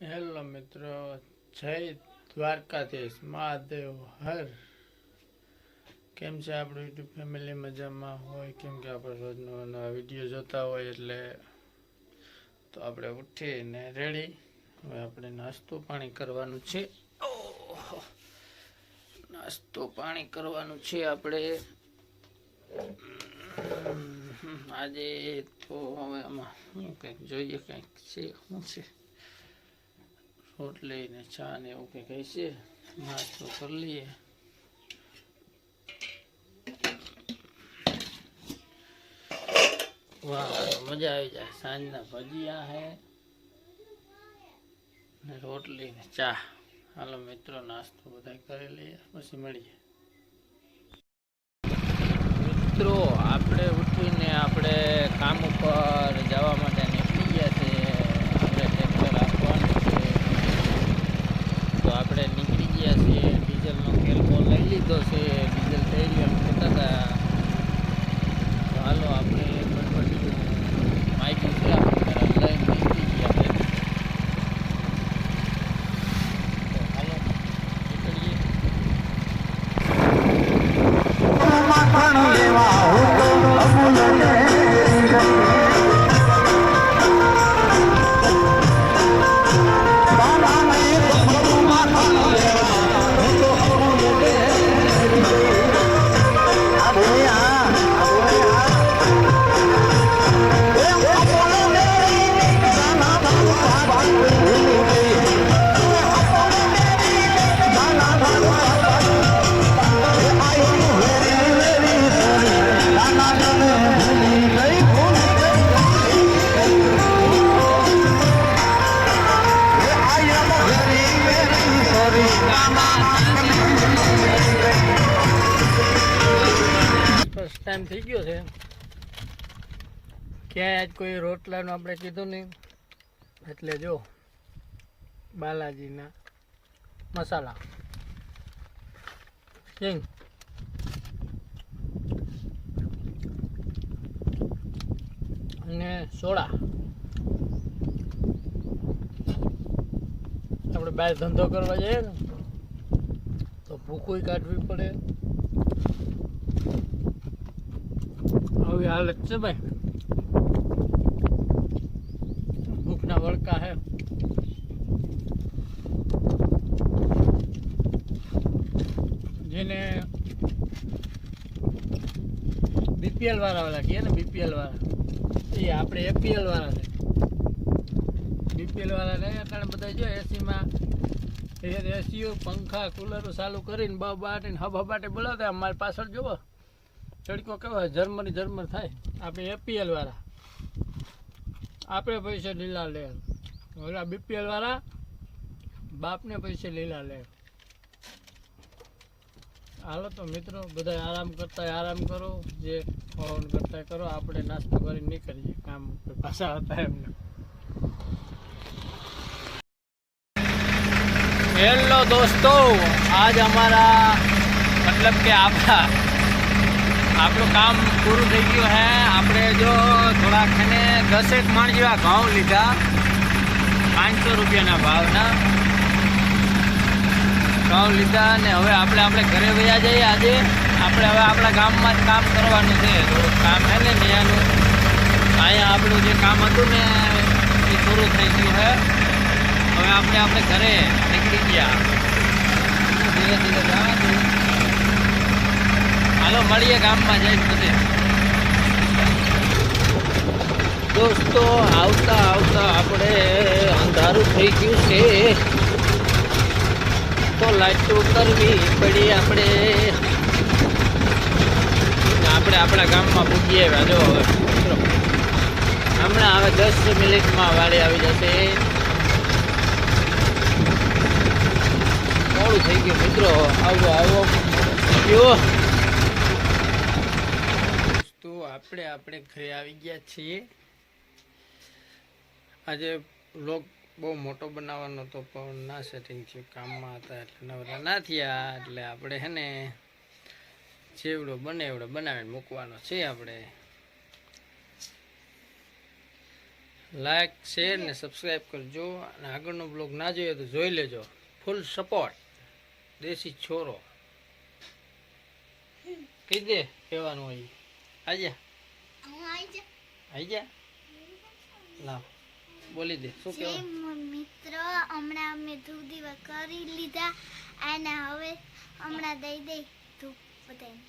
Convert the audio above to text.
Hello મિત્રો, જય દ્વારકાધીશ મહાદેવ હર. કેમ છે આપણું યુટ્યુબ ફેમિલી? મજામાં હોય? કેમ કે આપણે રોજ નવા નવા વિડીયો જોતા હોય એટલે તો આપણે ઉઠીને રેડી. હવે આપણે નાસ્તો પાણી કરવાનું છે. નાસ્તો પાણી કરવાનું છે આપણે આજે. તો હવે આમાં શું કંઈક જોઈએ, કંઈક છે શું છે, રોટલી ને ચા ને એવું કંઈક હશે. નાસ્તો કરી લઈએ. વાહ, મજા આવી જાય. સાંજના ભજીયા હે ને રોટલી ને ચા. હાલો મિત્રો, નાસ્તો બધા કરી લઈએ પછી મળીએ. મિત્રો આપણે ઉઠીને આપણે કામ ઉપર જવા માટે નીકળી ગયા છે. આપણે ટ્રેક્ટર આપવાનું છે તો આપણે નીકળી ગયા છીએ. ડીઝલનો કેલ્કો લઈ લીધો છે. ડીઝલ થઈ ગયું કહેતા હતા. તો હાલો આપણે માઇકી છે આપણે લઈને નીકળી ગયા છે. તો હાલો નીકળીએ. ટાઈમ થઈ ગયો છે. ક્યાંય આજ કોઈ રોટલાનું આપણે કીધું નહીં એટલે જો બાલાજીના મસાલા કિંગ અને સોડા. આપણે બહાર ધંધો કરવા જઈએ ને તો ભૂખું કાઢવી પડે. આવી હાલત છે ભાઈ, ભૂખના વળકા હે. જેને બીપીએલ વાળા વાળા કહે ને, બીપીએલ વાળા એ આપણે એપીએલ વાળા છે. બીપીએલ વાળા ને કારણ બધા જો એસીમાં એસીઓ પંખા કુલરો ચાલુ કરીને બાટીને હબાટે બોલાવતા. અમારી પાછળ જુઓ તડકો કેવો હોય, ઝરમર થાય. આપણે એપીએલ વાળા આપણે પૈસે લીલા લે, ઓલા બીપીએલ વાળા બાપને પૈસે લીલા લે. હાલો તો મિત્રો, બધા આરામ કરો, જે ફોન કરતા કરો. આપણે નાસ્તો કરીને નીકળીએ કામ ઉપર પાછા હતા એમને. હેલો દોસ્તો, આજ हमारा मतलब કે આપણું કામ પૂરું થઈ ગયું હે. આપણે જો થોડાક ને 10 મણ જેવા ઘઉં લીધા 500 રૂપિયાના ભાવના ઘઉં લીધા. ને હવે આપણે ઘરે વયા જઈએ. આજે આપણે હવે આપણા ગામમાં જ કામ કરવાનું છે. થોડુંક કામ છે ને ત્યાંનું. અહીંયા આપણું જે કામ હતું ને એ પૂરું થઈ ગયું છે. હવે આપણે ઘરે નીકળી ગયા. ધીરે ધીરે જવાનું. હાલો મળીએ ગામમાં જઈને બધે. દોસ્તો આવતા આપણે અંધારું થઈ ગયું છે તો લાઈટો કરવી પડી. આપણે આપણા ગામમાં પૂજી આવ્યા. જો હવે હમણાં હવે 10 મિનિટમાં વાળી આવી જશે. મોડું થઈ ગયું મિત્રો. આવો જો આપણે ઘરે આવી ગયા છીએ. આજે વ્લોગ બહુ મોટો બનાવવાનો હતો પણ ના સેટિંગ થયું, કામમાં હતા એટલે નવરા ના થયા. એટલે આપણે હે ને જેવડો બને એવડો બનાવીને મૂકવાનો છે. આપણે લાઈક શેર ને સબસ્ક્રાઈબ કરજો અને આગળનો બ્લોગ ના જોઈએ તો જોઈ લેજો. Full support. દેશી છોરો કહી દે કહેવાનું હોય આજા આઈ જા લાવ બોલી દે શું કહેવાનું. મિત્રો હમણાં અમે ધૂપ દીવા કરી લીધા અને હવે હમણાં દઈ ધૂપ બધાને.